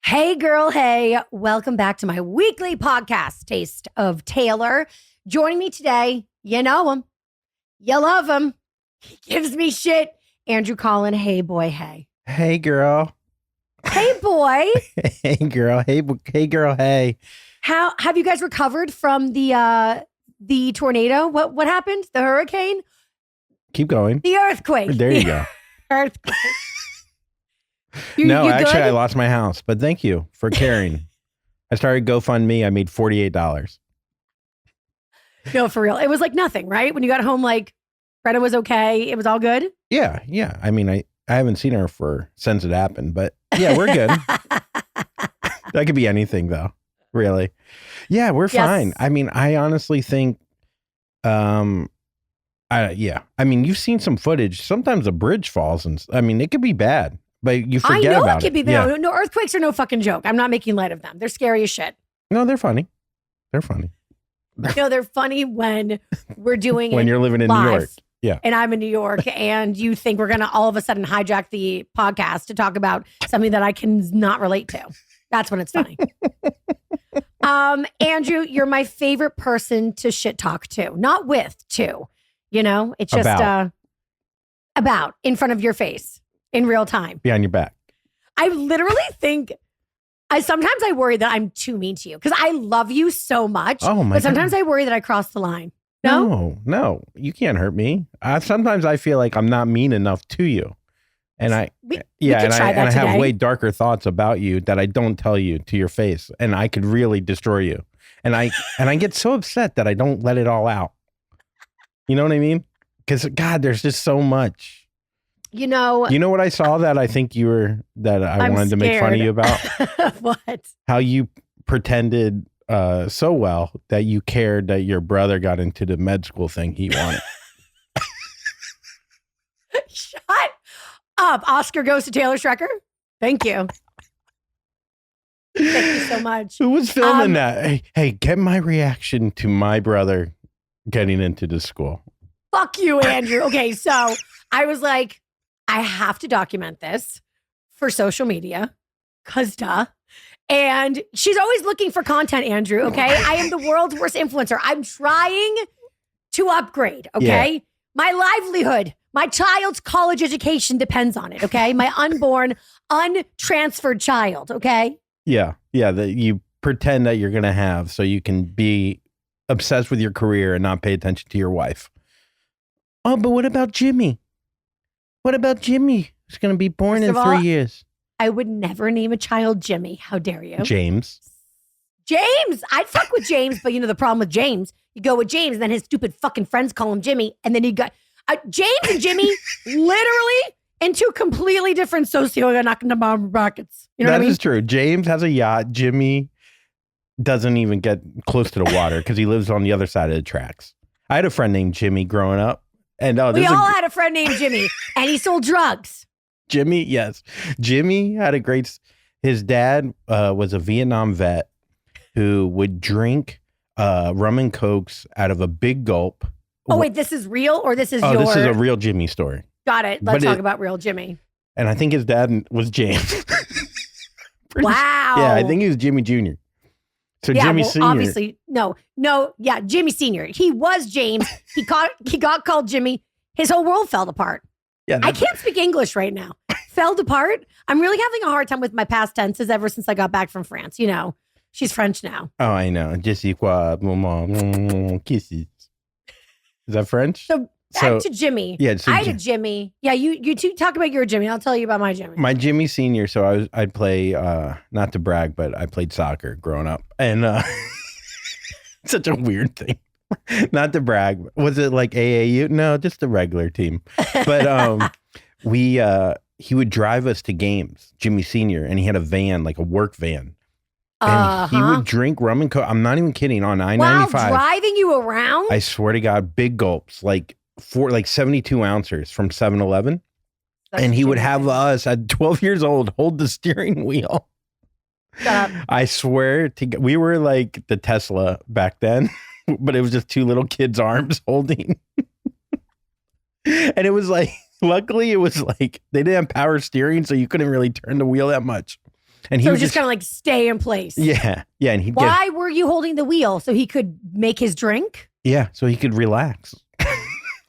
Hey, girl. Hey, welcome back to my weekly podcast, Taste of Taylor. Joining me today, you know him, you love him. He gives me shit. Andrew Collin. Hey, boy. Hey. Hey, girl. Hey, boy. Hey, girl. Hey, girl. Hey. How have you guys recovered from the tornado? What happened? The hurricane? Keep going. The earthquake. There you go. Earthquake. No, you actually, good? I lost my house, but thank you for caring. I started GoFundMe. I made $48. No, for real. It was like nothing, right? When you got home, like, Greta was okay. It was all good. Yeah. I mean, I haven't seen her since it happened, but yeah, we're good. That could be anything, though. Really. Yeah, we're fine. I mean, I honestly think, I mean, you've seen some footage. Sometimes a bridge falls, and I mean, it could be bad. But you forget about it. I know it could be bad. Yeah. No, earthquakes are no fucking joke. I'm not making light of them. They're scary as shit. No, they're funny. They're funny. No, they're funny when we're doing when you're living in live, New York. Yeah. And I'm in New York and you think we're going to all of a sudden hijack the podcast to talk about something that I can not relate to. That's when it's funny. Andrew, you're my favorite person to shit talk to. Not with, to. You know, it's just about in front of your face. In real time. Behind your back. I literally think, sometimes I worry that I'm too mean to you because I love you so much. Oh my But sometimes God. I worry that I crossed the line. No, you can't hurt me. Sometimes I feel like I'm not mean enough to you. And I have way darker thoughts about you that I don't tell you to your face. And I could really destroy you. And I get so upset that I don't let it all out. You know what I mean? Because God, there's just so much. You know what I saw that I think I wanted to make fun of you about? What? How you pretended so well that you cared that your brother got into the med school thing he wanted. Shut up. Oscar goes to Taylor Schrecker. Thank you. Thank you so much. Who was filming that? Hey, get my reaction to my brother getting into the school. Fuck you, Andrew. Okay, so I was like, I have to document this for social media, cause duh. And she's always looking for content, Andrew, okay? I am the world's worst influencer. I'm trying to upgrade, okay? Yeah. My livelihood, my child's college education depends on it, okay? My unborn, untransferred child, okay? Yeah, that you pretend that you're going to have so you can be obsessed with your career and not pay attention to your wife. Oh, but what about Jimmy? What about Jimmy? He's going to be born in 3 years. I would never name a child Jimmy. How dare you? James. I'd fuck with James, but you know the problem with James. You go with James, and then his stupid fucking friends call him Jimmy, and then you got James and Jimmy literally in two completely different socioeconomic brackets. You know what I mean? That is true. James has a yacht. Jimmy doesn't even get close to the water because he lives on the other side of the tracks. I had a friend named Jimmy growing up. And we all had a friend named Jimmy, and he sold drugs. Jimmy, yes. Jimmy had his dad was a Vietnam vet who would drink rum and cokes out of a big gulp. Oh, wait, this is real or this is this is a real Jimmy story. Got it. Let's talk about real Jimmy. And I think his dad was James. Wow. Yeah, I think he was Jimmy Jr. So yeah, Jimmy Sr. Obviously, no. Yeah, Jimmy Sr. He was James. He got called Jimmy. His whole world fell apart. Yeah, I can't speak English right now. Fell apart. I'm really having a hard time with my past tenses ever since I got back from France. You know, she's French now. Oh, I know. Je suis quoi, maman, kisses. Is that French? So back to Jimmy. Yeah, I had a Jimmy. Yeah, you two talk about your Jimmy. I'll tell you about my Jimmy. My Jimmy Senior. So I'd play, not to brag, but I played soccer growing up, and such a weird thing. Not to brag. Was it like AAU? No, just a regular team. But he would drive us to games, Jimmy Senior, and he had a van, like a work van. And he would drink rum and coke. I'm not even kidding. On I-95. Wow, driving you around? I swear to God, big gulps, like 72 ounces from 7-Eleven. And he would have us at 12 years old hold the steering wheel. I swear to God, we were like the Tesla back then, but it was just two little kids' arms holding. And it was like, luckily it was like, they didn't have power steering, so you couldn't really turn the wheel that much. And he so was just kind of like stay in place. Yeah. Yeah. And why were you holding the wheel? So he could make his drink? Yeah. So he could relax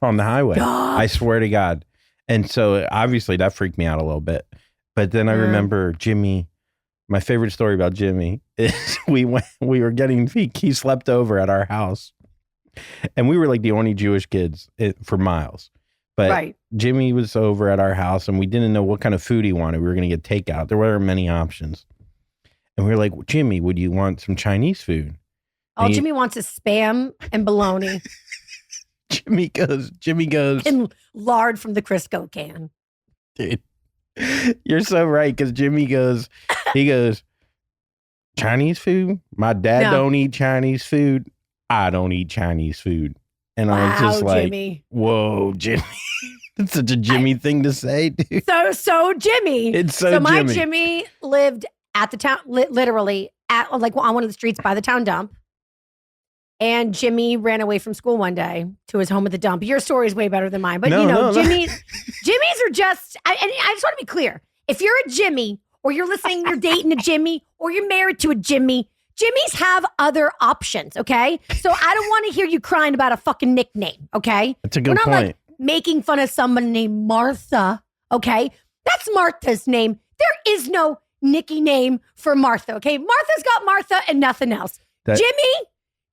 on the highway. I swear to God. And so obviously that freaked me out a little bit. But then I remember Jimmy. My favorite story about Jimmy is we were getting, he slept over at our house, and we were like the only Jewish kids for miles. But Jimmy was over at our house, and we didn't know what kind of food he wanted. We were going to get takeout. There weren't many options. And we were like, Jimmy, would you want some Chinese food? All Jimmy wants is Spam and bologna. Jimmy goes. And lard from the Crisco can. Dude. You're so right, because Jimmy goes, Chinese food? My dad don't eat Chinese food. I don't eat Chinese food. And I was just like, Jimmy. Whoa, Jimmy. That's such a Jimmy thing to say, dude. So Jimmy. It's so Jimmy. My Jimmy lived at the town, literally at like on one of the streets by the town dump. And Jimmy ran away from school one day to his home at the dump. Your story is way better than mine. But, Jimmy's are just, and I just want to be clear. If you're a Jimmy, or you're listening, you're dating a Jimmy, or you're married to a Jimmy, Jimmys have other options, okay? So I don't want to hear you crying about a fucking nickname, okay? That's a good point. We're not like making fun of someone named Martha, okay? That's Martha's name. There is no Nikki name for Martha, okay? Martha's got Martha and nothing else.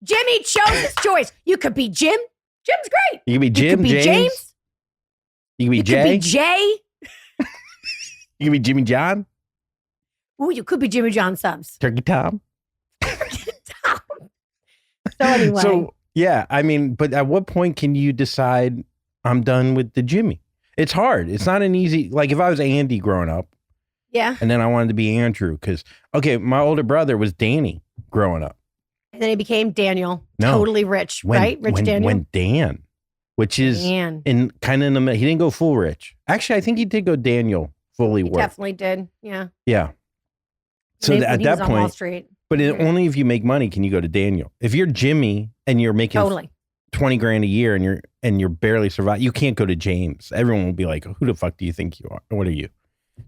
Jimmy chose his choice. You could be Jim. Jim's great. You could be Jim. You could be James. You could be Jay. You could be Jay. You could be Jimmy John. Ooh, you could be Jimmy John Subs. Turkey Tom. Turkey Tom. So anyway. So, yeah, I mean, but at what point can you decide I'm done with the Jimmy? It's hard. It's not an easy, like if I was Andy growing up. Yeah. And then I wanted to be Andrew because, okay, my older brother was Danny growing up. And then he became Daniel, totally rich, right? Rich Daniel. When Dan, which is in kind of in the middle. He didn't go full rich. Actually, I think he did go Daniel fully rich. Definitely did. Yeah. Yeah. So at that point, Wall Street. But only if you make money can you go to Daniel. If you're Jimmy and you're making $20,000 a year and you're barely surviving, you can't go to James. Everyone will be like, "Who the fuck do you think you are? What are you,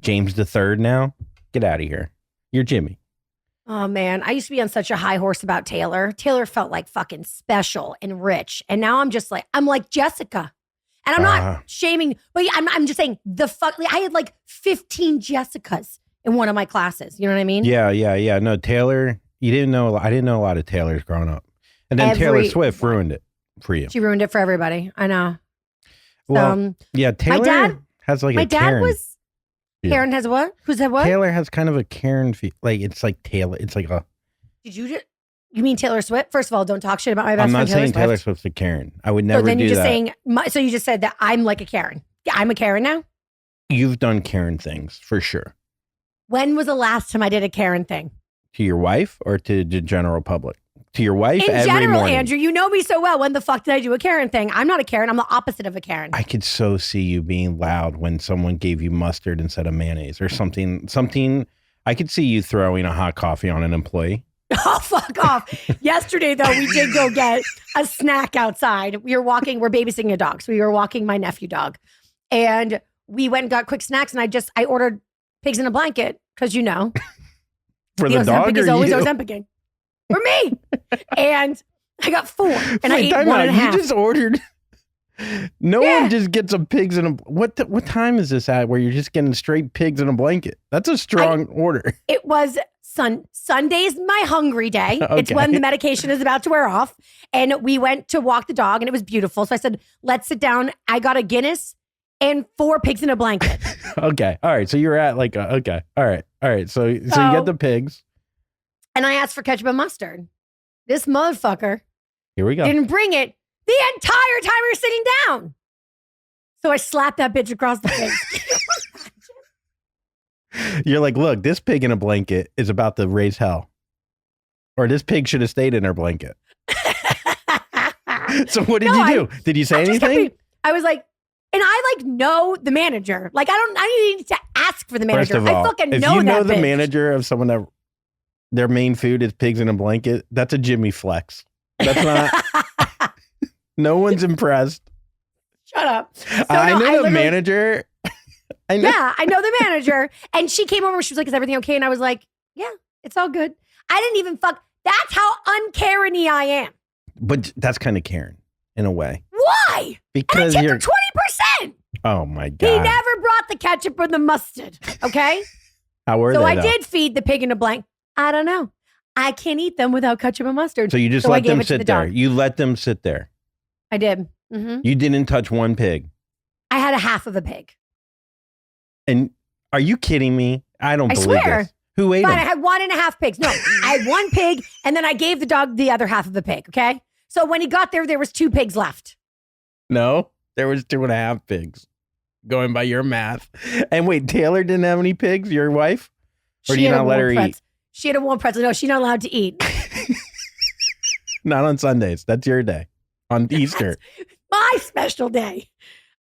James the Third now? Get out of here. You're Jimmy." Oh, man. I used to be on such a high horse about Taylor. Taylor felt like fucking special and rich. And now I'm just like, I'm like Jessica. And I'm not shaming, but I'm just saying I had like 15 Jessicas in one of my classes. You know what I mean? Yeah. No, Taylor, I didn't know a lot of Taylors growing up. And then Taylor Swift ruined it for you. She ruined it for everybody. I know. Well, Taylor has like a Karen. Karen has what? Who's had what? Taylor has kind of a Karen feel. Like it's like Taylor. It's like a. Did you mean Taylor Swift? First of all, don't talk shit about my best friend. I'm not saying Taylor Swift's a Karen. I would never do that. So then you're just saying. So you just said that I'm like a Karen. I'm a Karen now. You've done Karen things for sure. When was the last time I did a Karen thing? To your wife or to the general public? To your wife in every general, morning. Andrew, you know me so well. When the fuck did I do a Karen thing? I'm not a Karen. I'm the opposite of a Karen. I could so see you being loud when someone gave you mustard instead of mayonnaise or something. I could see you throwing a hot coffee on an employee. Oh, fuck off. Yesterday, though, we did go get a snack outside. We're babysitting a dog. So we were walking my nephew dog. And we went and got quick snacks. And I ordered pigs in a blanket because, for the dog or is always you? Ozempicing. For me. And I got 4. And I ate 1.5. You just ordered. No one just gets a pigs in a. What time is this at where you're just getting straight pigs in a blanket? That's a strong order. It was Sunday's my hungry day. Okay. It's when the medication is about to wear off. And we went to walk the dog and it was beautiful. So I said, let's sit down. I got a Guinness and 4 pigs in a blanket. Okay. All right. So you're at like, okay. All right. So you get the pigs. And I asked for ketchup and mustard. This motherfucker Here we go. didn't bring it the entire time we were sitting down. So I slapped that bitch across the face. You're like, look, this pig in a blanket is about to raise hell. Or this pig should have stayed in her blanket. So what did you do? Did you say anything? I was like, and I know the manager. Like, I need to ask for the manager. First of all, I fucking if know you know that the bitch. manager of someone that their main food is pigs in a blanket, that's a Jimmy flex. That's not. No one's impressed. Shut up. So, I know the manager I know. Yeah, I know the manager. And she came over and she was like, is everything okay? And I was like, yeah, it's all good. I didn't even fuck. That's how uncaring-y I am. But that's kind of Karen in a way. Why? Because and I you're tipped her 20%. Oh my God. He never brought the ketchup or the mustard. Okay. How were so they? I did feed the pig in a blank. I don't know. I can't eat them without ketchup and mustard. So you just let them sit there. You let them sit there. I did. Mm-hmm. You didn't touch one pig. I had a half of a pig. And are you kidding me? I don't believe swear. this. Who ate them? I had 1.5 pigs. No, I had one pig, and then I gave the dog the other half of the pig. Okay. So when he got there was 2 pigs left. No, there was 2.5 pigs. Going by your math. And wait, Taylor didn't have any pigs, your wife? Or do you not let her eat? She had a warm pretzel. No, she's not allowed to eat. Not on Sundays. That's your day. On Easter. My special day.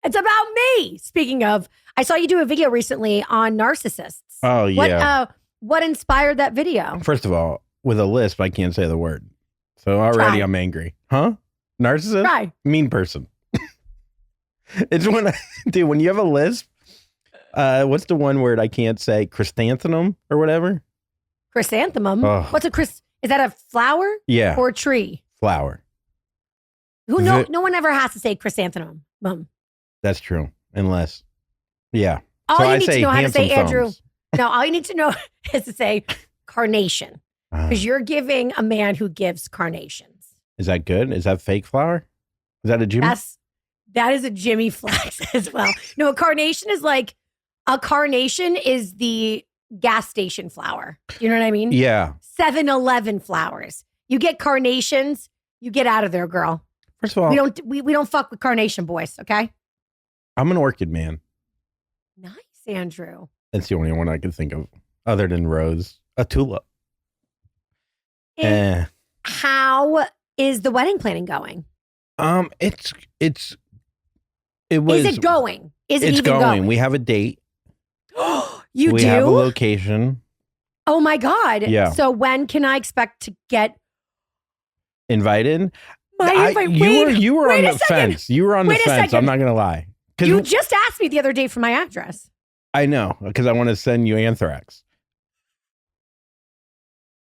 It's about me. Speaking of, I saw you do a video recently on narcissists. Oh, yeah. What inspired that video? First of all, with a lisp, I can't say the word. So already I'm angry. Huh? Narcissist? Try. Mean person. It's when you have a lisp, what's the one word I can't say? Chrysanthemum or whatever? Chrysanthemum? Oh. What's a is that a flower? Yeah. Or a tree? Flower. No one ever has to say chrysanthemum. That's true. Unless, yeah. All so you I need say to know how to say, thumbs. Andrew. No, all you need to know is to say carnation. Because you're giving a man who gives carnations. Is that good? Is that fake flower? Is that a Jimmy? That is a Jimmy flex as well. No, a carnation is the gas station flower. You know what I mean? Yeah. 7-Eleven flowers. You get carnations, you get out of there, girl. First of all, we don't fuck with carnation boys, okay? I'm an orchid man. Nice, Andrew. That's the only one I can think of other than rose. A tulip. How is the wedding planning going? Is it going? Is it even going? We have a date. We have a location. Oh my God. Yeah. So when can I expect to get invited? You were on the fence. You were on the fence. I'm not going to lie. You just asked me the other day for my address. I know, because I want to send you anthrax.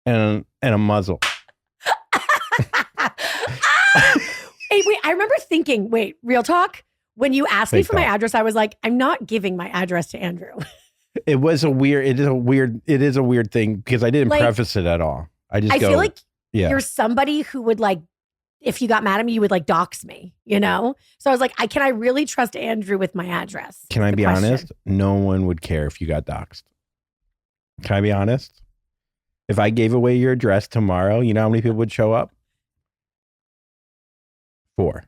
And a muzzle. Hey, wait, I remember thinking, real talk? When you asked me for my address, I was like, I'm not giving my address to Andrew. It is a weird thing because I didn't preface it at all. I feel like you're somebody who would if you got mad at me, you would dox me, you know? So I was like, can I really trust Andrew with my address? Can I be honest? No one would care if you got doxed. Can I be honest? If I gave away your address tomorrow, you know how many people would show up? 4.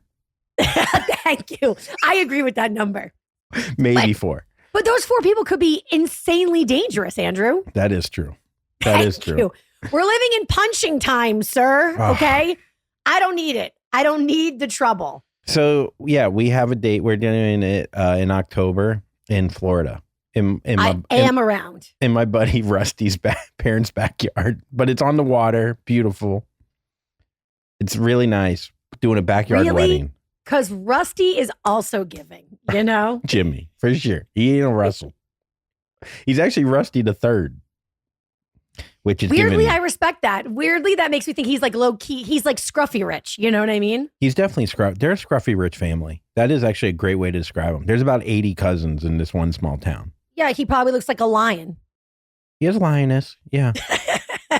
Thank you. I agree with that number. Maybe 4. But those 4 people could be insanely dangerous, Andrew. That is true. That is true. You. We're living in punching time, sir. Okay? I don't need it. I don't need the trouble. So, yeah, we have a date. We're doing it in October in Florida. I am around. In my buddy Rusty's parents' backyard. But it's on the water. Beautiful. It's really nice. Doing a backyard wedding. Because Rusty is also giving, you know? Jimmy, for sure. He ain't a Russell. He's actually Rusty the third. Which is weirdly, I respect that. Weirdly, that makes me think he's low key. He's scruffy rich. You know what I mean? He's definitely scruffy. They're a scruffy rich family. That is actually a great way to describe them. There's about 80 cousins in this one small town. Yeah, he probably looks like a lion. He has a lioness. Yeah.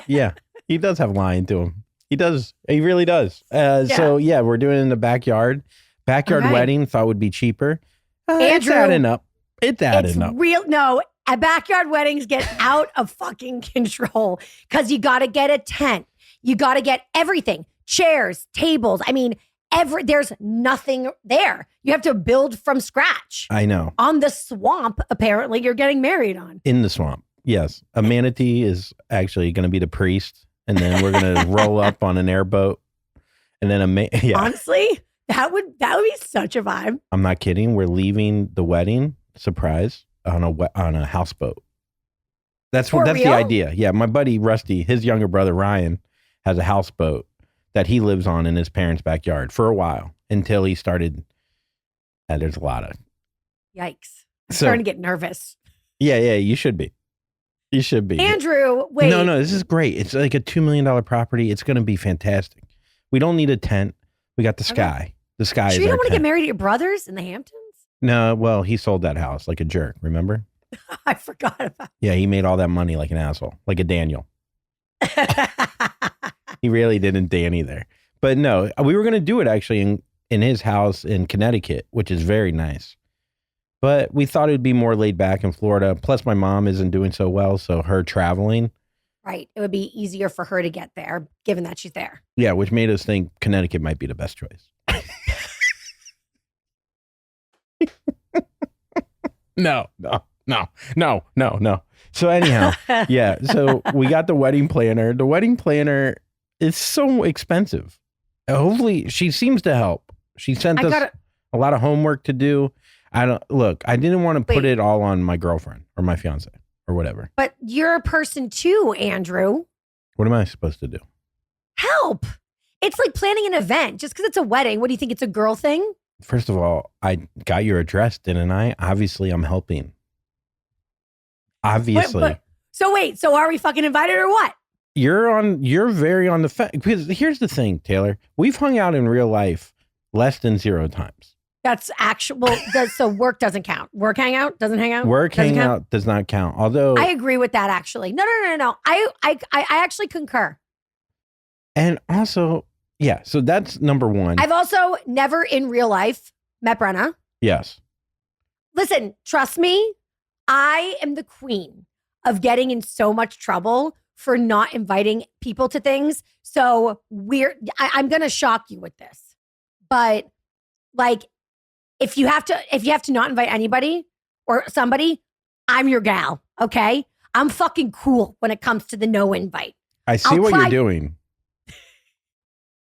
Yeah. He does have a lion to him. He does. He really does. So, yeah, we're doing it in the backyard. Backyard wedding, thought would be cheaper. It's adding up. It's adding up. No, backyard weddings get out of fucking control because you got to get a tent. You got to get everything. Chairs, tables. I mean, there's nothing there. You have to build from scratch. I know. On the swamp, apparently, you're getting married on. In the swamp, yes. A manatee is actually going to be the priest. And then we're going to roll up on an airboat. And then honestly, that would be such a vibe. I'm not kidding. We're leaving the wedding, surprise, on a houseboat. That's the idea. Yeah, my buddy Rusty, his younger brother Ryan, has a houseboat that he lives on in his parents' backyard for a while until he started. There's a lot of yikes. starting to get nervous. Yeah, you should be. You should be. Andrew, wait. No, this is great. It's like a $2 million property. It's going to be fantastic. We don't need a tent. We got the sky. The sky sure is you don't want tent. to get married to your brothers in the Hamptons? No, well, he sold that house like a jerk, remember? I forgot about Yeah, he made all that money like an asshole, like a Daniel. He really didn't Danny there. But no, we were going to do it actually in his house in Connecticut, which is very nice. But we thought it would be more laid back in Florida. Plus, my mom isn't doing so well, so her traveling. Right. It would be easier for her to get there, given that she's there. Yeah, which made us think Connecticut might be the best choice. No. So anyhow, yeah. So we got the wedding planner. The wedding planner is so expensive. Hopefully, she seems to help. She sent us a lot of homework to do. I didn't want to put it all on my girlfriend or my fiance or whatever. But you're a person too, Andrew. What am I supposed to do? Help. It's like planning an event. Just because it's a wedding, what do you think? It's a girl thing? First of all, I got your address, didn't I? Obviously, I'm helping. Obviously. So are we fucking invited or what? You're very on the fence. Because here's the thing, Taylor. We've hung out in real life less than 0 times. That's actual. So work doesn't count. Work hangout doesn't hang out. Work hangout does not count. Although I agree with that. Actually, no. I actually concur. And also, yeah. So that's number one. I've also never in real life met Brenna. Yes. Listen, trust me. I am the queen of getting in so much trouble for not inviting people to things. So I'm going to shock you with this, but like. If you have to not invite anybody or somebody, I'm your gal, okay? I'm fucking cool when it comes to the no invite. I see what you're doing.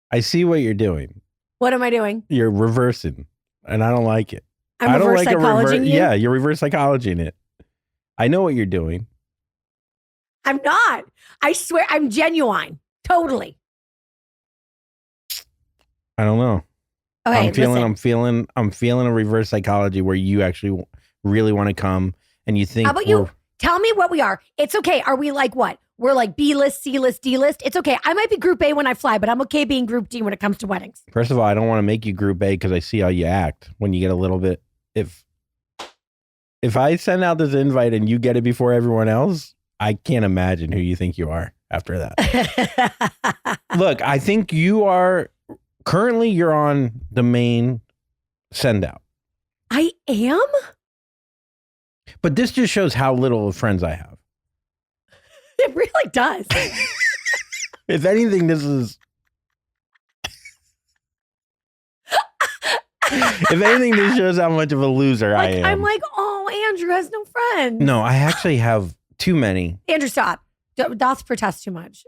I see what you're doing. What am I doing? You're reversing, and I don't like it. I don't like psychologying you? Yeah, you're reverse psychologying it. I know what you're doing. I'm not. I swear, I'm genuine. Totally. I don't know. Okay, I'm feeling a reverse psychology where you actually really want to come and you think. How about you? Tell me what we are. It's okay. Are we like what? We're like B list, C list, D list. It's okay. I might be group A when I fly, but I'm okay being group D when it comes to weddings. First of all, I don't want to make you group A because I see how you act when you get a little bit. If I send out this invite and you get it before everyone else, I can't imagine who you think you are after that. Look, I think you are. Currently, you're on the main send out. I am? But this just shows how little friends I have. It really does. If anything, this is... If anything, this shows how much of a loser I am. I'm like, oh, Andrew has no friends. No, I actually have too many. Andrew, stop. Doth protest too much.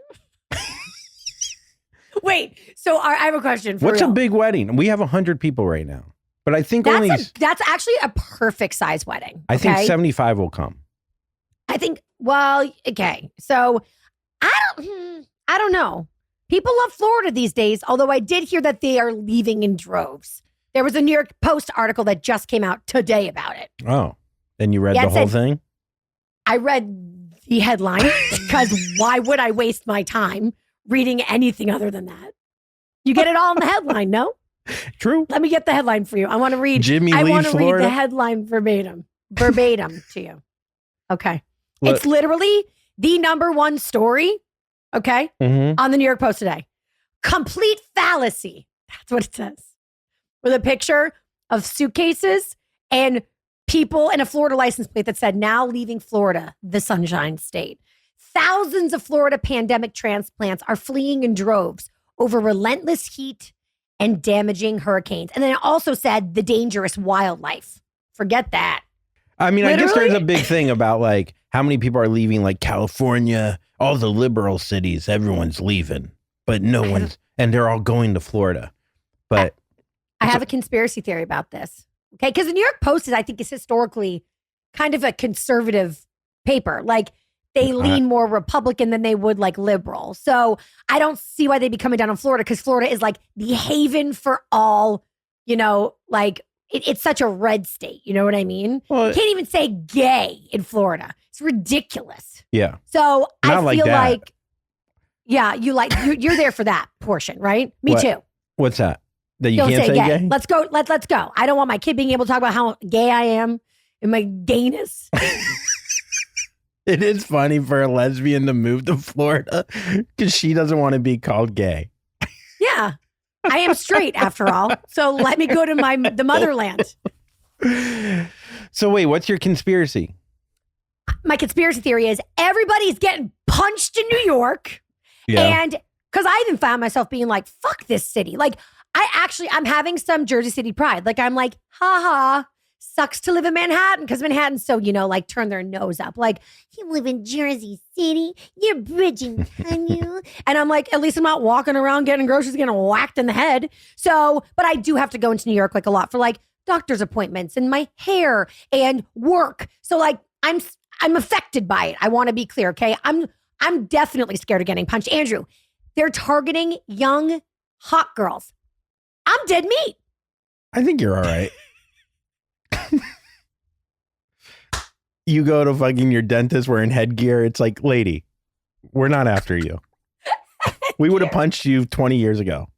Wait, so I have a question for What's real. a big wedding? We have 100 people right now. But I think that's actually a perfect size wedding. I think 75 will come. I think, well, okay. So I don't know. People love Florida these days, although I did hear that they are leaving in droves. There was a New York Post article that just came out today about it. Oh, then you read the whole thing? I read the headline because why would I waste my time reading anything other than that? You get it all in the headline, no? True. Let me get the headline for you. I want to read. I want to read the headline verbatim to you. Okay. Look. It's literally the #1 story. Okay. Mm-hmm. On the New York Post today. Complete fallacy. That's what it says. With a picture of suitcases and people and a Florida license plate that said, now leaving Florida, the Sunshine State. Thousands of Florida pandemic transplants are fleeing in droves over relentless heat and damaging hurricanes. And then it also said the dangerous wildlife. Forget that. I mean, literally? I guess there's a big thing about like how many people are leaving, like California, all the liberal cities, everyone's leaving, but no one's, and they're all going to Florida. But I have a conspiracy theory about this. Okay. Because the New York Post is, I think, is historically kind of a conservative paper. Like, they lean more Republican than they would like liberal. So I don't see why they'd be coming down on Florida, because Florida is like the haven for all, like it's such a red state. You know what I mean? Well, you can't even say gay in Florida. It's ridiculous. Yeah. So I feel like, yeah, you're there for that portion, right? Me too. What's that? That you can't say gay? Let's go. Let's go. I don't want my kid being able to talk about how gay I am and my gayness. It is funny for a lesbian to move to Florida because she doesn't want to be called gay. Yeah. I am straight after all. So let me go to the motherland. So wait, what's your conspiracy? My conspiracy theory is everybody's getting punched in New York. Yeah. And because I even found myself being like, fuck this city. Like, I'm having some Jersey City pride. Like, I'm like, haha, sucks to live in Manhattan because Manhattan's so, like, turn their nose up. Like, you live in Jersey City, you're bridging, can you? And I'm like, at least I'm not walking around getting groceries, getting whacked in the head. So, but I do have to go into New York like a lot for like doctor's appointments and my hair and work. So like, I'm affected by it. I want to be clear, okay? I'm definitely scared of getting punched. Andrew, they're targeting young, hot girls. I'm dead meat. I think you're all right. You go to fucking your dentist wearing headgear. It's like, lady, we're not after you. We would have punched you 20 years ago.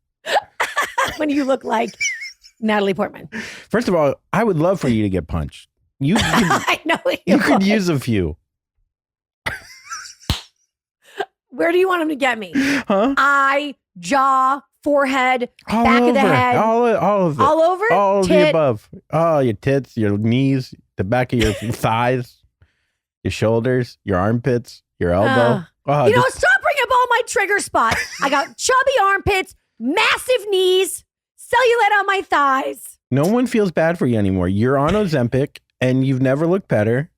When you look like Natalie Portman. First of all, I would love for you to get punched. I know you could use a few. Where do you want him to get me? Huh? Eye, jaw, forehead, back of the head. All of it. All over? All of the above. Oh, your tits, your knees, the back of your thighs, your shoulders, your armpits, your elbow. Stop bringing up all my trigger spots. I got chubby armpits, massive knees, cellulite on my thighs. No one feels bad for you anymore. You're on Ozempic and you've never looked better.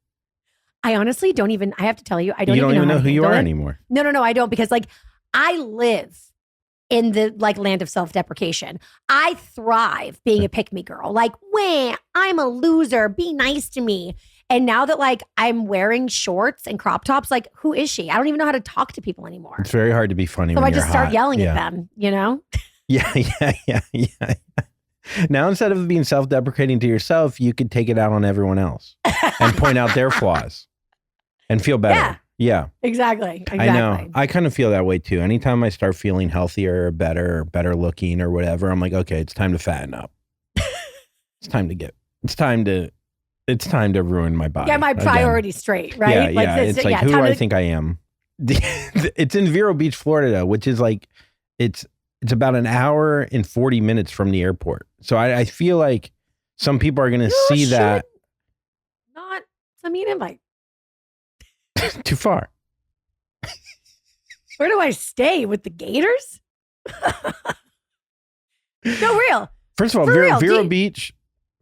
I honestly don't even, I have to tell you, I don't even know who you are anymore. No, I don't, because like I live in the like land of self-deprecation. I thrive being a pick-me girl. Like, I'm a loser. Be nice to me. And now that like I'm wearing shorts and crop tops, like who is she? I don't even know how to talk to people anymore. It's very hard to be funny. So when I just start hot. yelling at them, Yeah. Now, instead of being self-deprecating to yourself, you could take it out on everyone else and point out their flaws and feel better. Yeah. Exactly. I know. I kind of feel that way too. Anytime I start feeling healthier or better looking or whatever, I'm like, okay, it's time to fatten up. It's time to ruin my body. Yeah, my priorities straight, right? Yeah, it's like, who do I think I am? It's in Vero Beach, Florida, which is like, it's about an hour and 40 minutes from the airport. So I feel like some people are going to see that. Not send me an invite. Too far. Where do I stay? With the Gators? No, real. First of all, Vero Beach,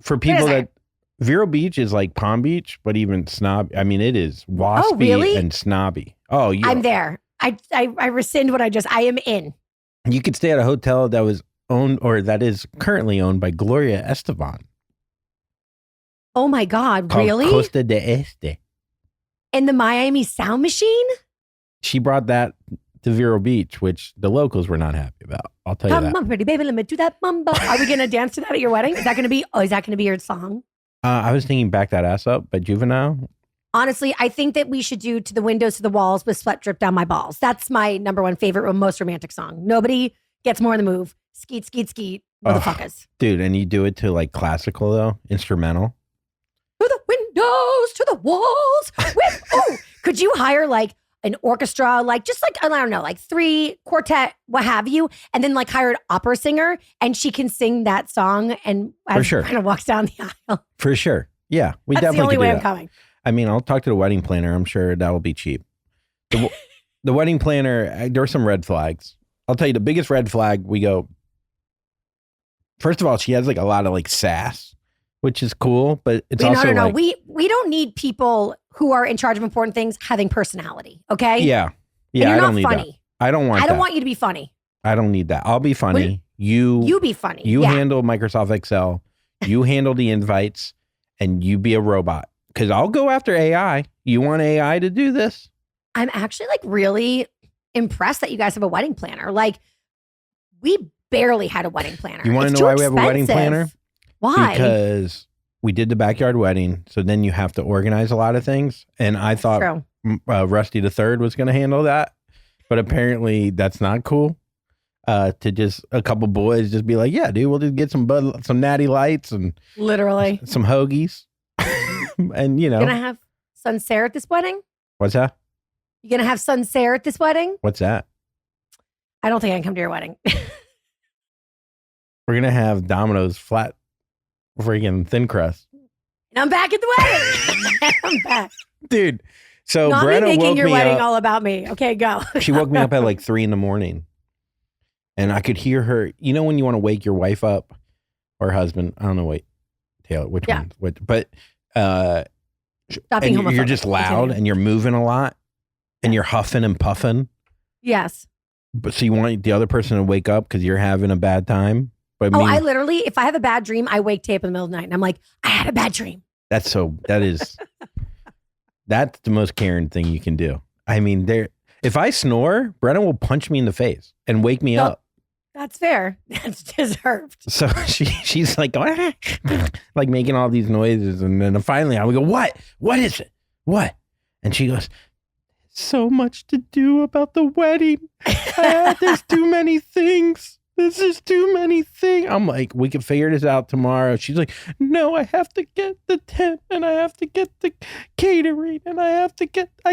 for people that, Vero Beach is like Palm Beach, but even snob. I mean, it is waspy and snobby. Oh, yeah. I'm there. I rescind what I am in. You could stay at a hotel that was owned, or that is currently owned by Gloria Estefan. Oh my God, really? Costa de Este. In the Miami Sound Machine? She brought that to Vero Beach, which the locals were not happy about. I'll tell you that. Come on, pretty baby, let me do that mumbo. Are we going to dance to that at your wedding? Is that going to be your song? I was thinking Back That Ass Up by Juvenile. Honestly, I think that we should do To the Windows, to the Walls with Sweat Drip Down My Balls. That's my number one favorite, most romantic song. Nobody gets more in the move. Skeet, skeet, skeet, motherfuckers. Dude, and you do it to like classical though, instrumental. To the windows, to the walls. Could you hire like an orchestra, like just like, I don't know, like 3 quartet, what have you, and then like hire an opera singer and she can sing that song and kind of walks down the aisle. For sure. Yeah, we That's definitely the only could way do I'm that. coming. I mean, I'll talk to the wedding planner. I'm sure that will be cheap. The wedding planner, there are some red flags. I'll tell you the biggest red flag. We go, first of all, she has like a lot of like sass, which is cool, but it's also no. like, We don't need people who are in charge of important things having personality. Okay. Yeah. And you're I don't not need funny. That. I don't want you to be funny. I don't need that. I'll be funny. You be funny. You handle Microsoft Excel. You handle the invites, and you be a robot. Because I'll go after AI. You want AI to do this? I'm actually like really impressed that you guys have a wedding planner. Like, we barely had a wedding planner. You want to know why we have a wedding planner? Why? Because we did the backyard wedding. So then you have to organize a lot of things. And I thought Rusty the Third was going to handle that. But apparently that's not cool. To just a couple boys just be like, yeah, dude, we'll just get some natty lights and literally some hoagies. And You're going to have son Sarah at this wedding? What's that? You going to have son Sarah at this wedding? What's that? I don't think I can come to your wedding. We're going to have Domino's flat freaking thin crust. And I'm back at the wedding. I'm back. Dude. So not Brenna me making your wedding up. All about me. Okay, go. She woke me up at like 3 a.m. And I could hear her. You know when you want to wake your wife up or husband? I don't know. Wait, Taylor, which one? But Stop being homophobic. You're just loud and you're moving a lot and you're huffing and puffing. Yes. But so you want the other person to wake up because you're having a bad time? But I literally, if I have a bad dream, I wake Tape in the middle of the night and I'm like, I had a bad dream. That's the most Karen thing you can do. I mean, if I snore, Brenna will punch me in the face and wake me up. That's fair. That's deserved. So she's like, like making all these noises. And then finally I would go, what? What is it? What? And she goes, so much to do about the wedding. There's too many things. This is too many things. I'm like, we can figure this out tomorrow. She's like, no, I have to get the tent and I have to get the catering and I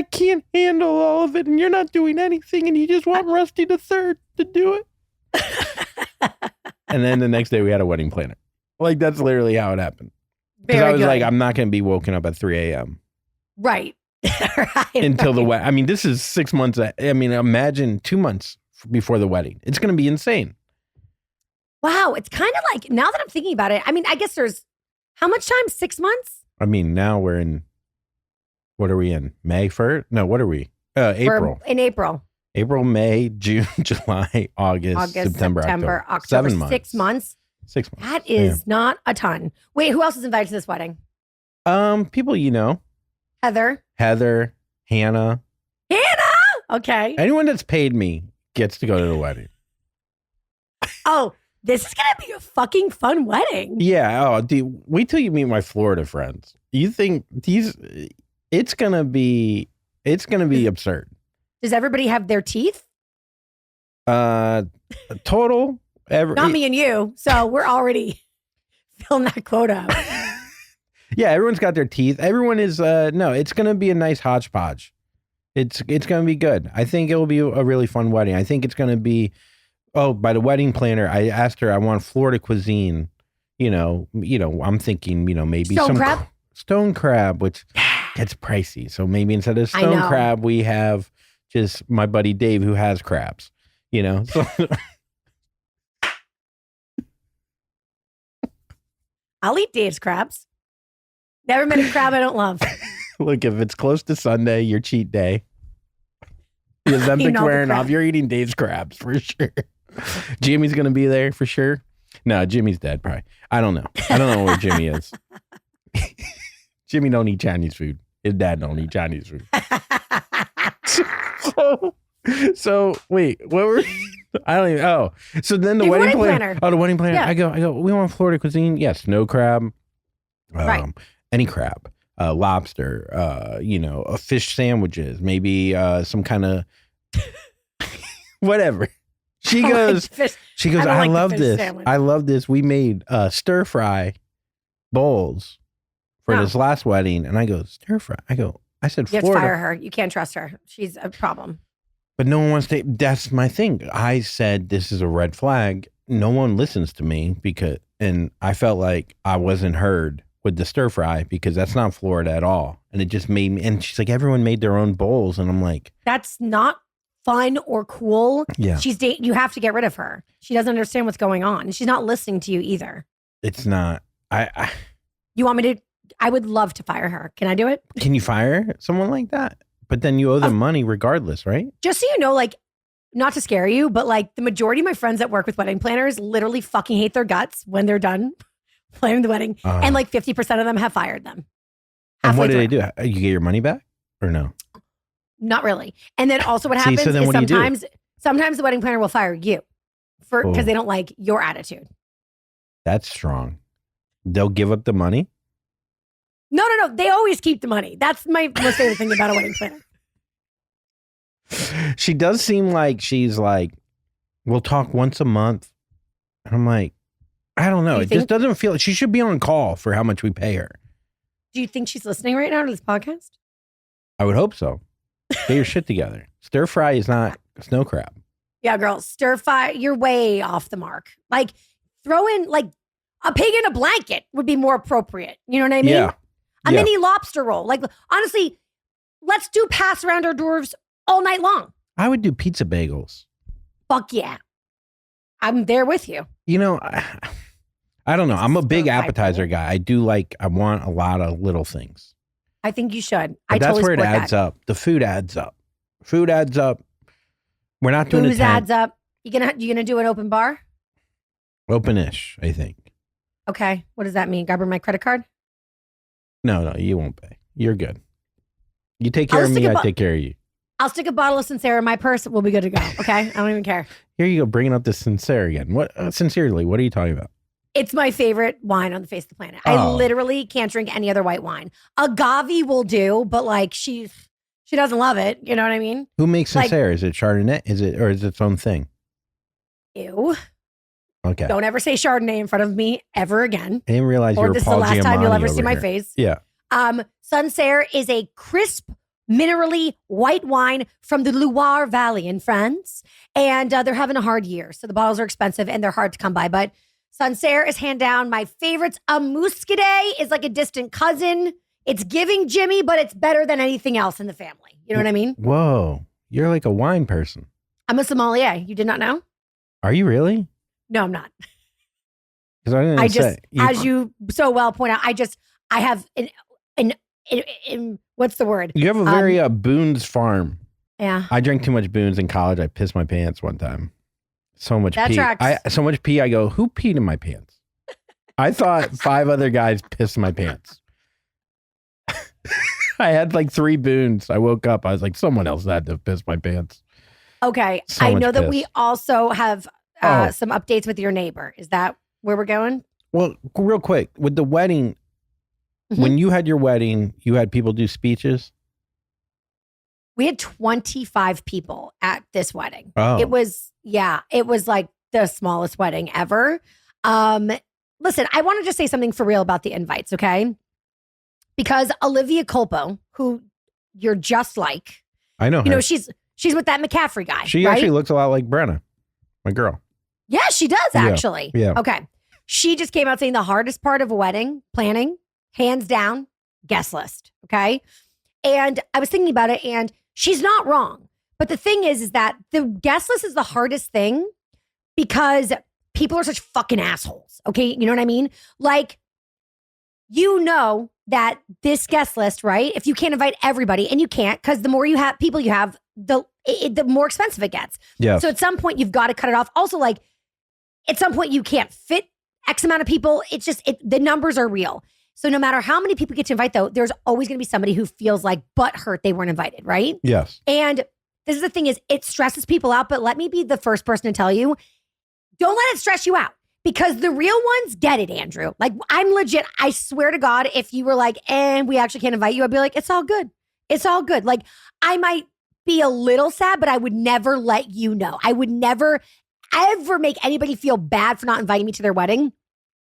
can't handle all of it. And you're not doing anything and you just want Rusty the Third to do it. And then the next day we had a wedding planner. Like that's literally how it happened. Because I was like, I'm not going to be woken up at 3 a.m. Right. Until the wedding. I mean, this is 6 months. I mean, imagine 2 months before the wedding. It's going to be insane. Wow. It's kind of like, now that I'm thinking about it, I mean, I guess there's, how much time? 6 months? I mean, now we're in, what are we in? May 1st? No, what are we? April. In April. April, May, June, July, August, September, October. 7 months. 6 months. 6 months. That is not a ton. Wait, who else is invited to this wedding? People you know. Heather, Hannah. Okay. Anyone that's paid me gets to go to the wedding. Oh, this is gonna be a fucking fun wedding. Yeah. Oh, dude, wait till you meet my Florida friends. You think it's gonna be absurd. Does everybody have their teeth? Total. Not me and you. So we're already filling that quota up. Yeah, everyone's got their teeth. Everyone is no, it's gonna be a nice hodgepodge. It's gonna be good. I think it will be a really fun wedding. I think it's gonna be by the wedding planner, I asked her I want Florida cuisine. You know, I'm thinking, maybe stone crab, which gets pricey. So maybe instead of stone crab, we have just my buddy Dave who has crabs. So I'll eat Dave's crabs. Never met a crab I don't love. Look, if it's close to Sunday, your cheat day. The Ozempic's wearing off. You're eating Dave's crabs for sure. Jimmy's going to be there for sure. No, Jimmy's dead probably. I don't know where Jimmy is. Jimmy don't eat Chinese food. His dad don't eat Chinese food. So wait, what were I don't even. Oh, so then the wedding planner. Oh, the wedding planner. Yeah. I go. We want Florida cuisine. Yes, no crab. Right. Any crab, lobster. Fish sandwiches. Maybe some kind of whatever. She goes. I love this. Sandwich. I love this. We made stir fry bowls for this last wedding, and I go stir fry. I said Florida. You have to fire her. You can't trust her. She's a problem. But no one wants to. That's my thing. I said this is a red flag. No one listens to me and I felt like I wasn't heard with the stir fry because that's not Florida at all. And it just made me. And she's like, everyone made their own bowls, and I'm like, that's not fun or cool. Yeah, you have to get rid of her. She doesn't understand what's going on, and she's not listening to you either. It's not. You want me to? I would love to fire her. Can I do it? Can you fire someone like that? But then you owe them money regardless, right? Just so you know, like, not to scare you, but like the majority of my friends that work with wedding planners literally fucking hate their guts when they're done planning the wedding. And like 50% of them have fired them. And what do they do? You get your money back or no? Not really. And then also what happens is sometimes the wedding planner will fire you because they don't like your attitude. That's strong. They'll give up the money? No. They always keep the money. That's my most favorite thing about a wedding planner. She does seem like she's like, we'll talk once a month. And I'm like, I don't know. It just doesn't feel she should be on call for how much we pay her. Do you think she's listening right now to this podcast? I would hope so. Get your shit together. Stir fry is not snow crab. Yeah, girl. Stir fry, you're way off the mark. Like, throw in like a pig in a blanket would be more appropriate. You know what I mean? Yeah. A mini lobster roll. Like, honestly, let's do pass around hors d'oeuvres all night long. I would do pizza bagels. Fuck yeah. I'm there with you. You know, I don't know. I'm a big appetizer guy. I want a lot of little things. I think you should. That's where it adds up. The food adds up. Food adds up. We're not doing it. Booze adds up. You gonna do an open bar? Open-ish, I think. Okay. What does that mean? Gotta bring my credit card? No, you won't pay. You're good. You take care of me, I take care of you. I'll stick a bottle of Sincere in my purse. We'll be good to go. Okay? I don't even care. Here you go, bringing up the Sincere again. What? Sincerely, what are you talking about? It's my favorite wine on the face of the planet. I literally can't drink any other white wine. Agave will do, but like she doesn't love it. You know what I mean? Who makes Sincere? Is it Chardonnay? Is it its own thing? Ew. Okay. Don't ever say Chardonnay in front of me ever again. I didn't realize you were this is Paul the last Giamatti time you'll ever see over my here. face. Yeah. Sincere is a crisp, minerally white wine from the Loire Valley in France. And they're having a hard year. So the bottles are expensive and they're hard to come by. But Sincere is hand down my favorites. A Muscadet is like a distant cousin. It's giving Jimmy, but it's better than anything else in the family. You know what I mean? Whoa. You're like a wine person. I'm a sommelier. You did not know? Are you really? No, I'm not. Because as you so well point out, I have an what's the word? You have a very Boone's Farm. Yeah. I drank too much Boone's in college. I pissed my pants one time. So much that pee. Tracks. So much pee. I go, who peed in my pants? I thought 5 other guys pissed in my pants. I had like 3 Boones. I woke up. I was like, someone else had to piss my pants. Okay. So I know much that piss. we also have some updates with your neighbor. Is that where we're going? Well, real quick, with the wedding, when you had your wedding, you had people do speeches? We had 25 people at this wedding. Oh. It was like the smallest wedding ever. Listen, I want to just say something for real about the invites, okay? Because Olivia Culpo, who you're just like, I know her. You know, she's with that McCaffrey guy. She right? actually looks a lot like Brenna, my girl. Yeah, she does actually. Yeah. Okay. She just came out saying the hardest part of a wedding planning, hands down, guest list. Okay. And I was thinking about it and she's not wrong. But the thing is that the guest list is the hardest thing because people are such fucking assholes. Okay. You know what I mean? Like, you know that this guest list, right? If you can't invite everybody, and you can't, because the more you have people you have, the more expensive it gets. Yeah. So at some point you've got to cut it off. Also, like at some point you can't fit X amount of people. It's just the numbers are real. So no matter how many people you get to invite, though, there's always going to be somebody who feels like butthurt they weren't invited, right? Yes. And this is the thing is it stresses people out. But let me be the first person to tell you, don't let it stress you out. Because the real ones get it, Andrew. Like, I'm legit. I swear to God, if you were like, we actually can't invite you, I'd be like, it's all good. It's all good. Like, I might be a little sad, but I would never let you know. I would never, ever make anybody feel bad for not inviting me to their wedding.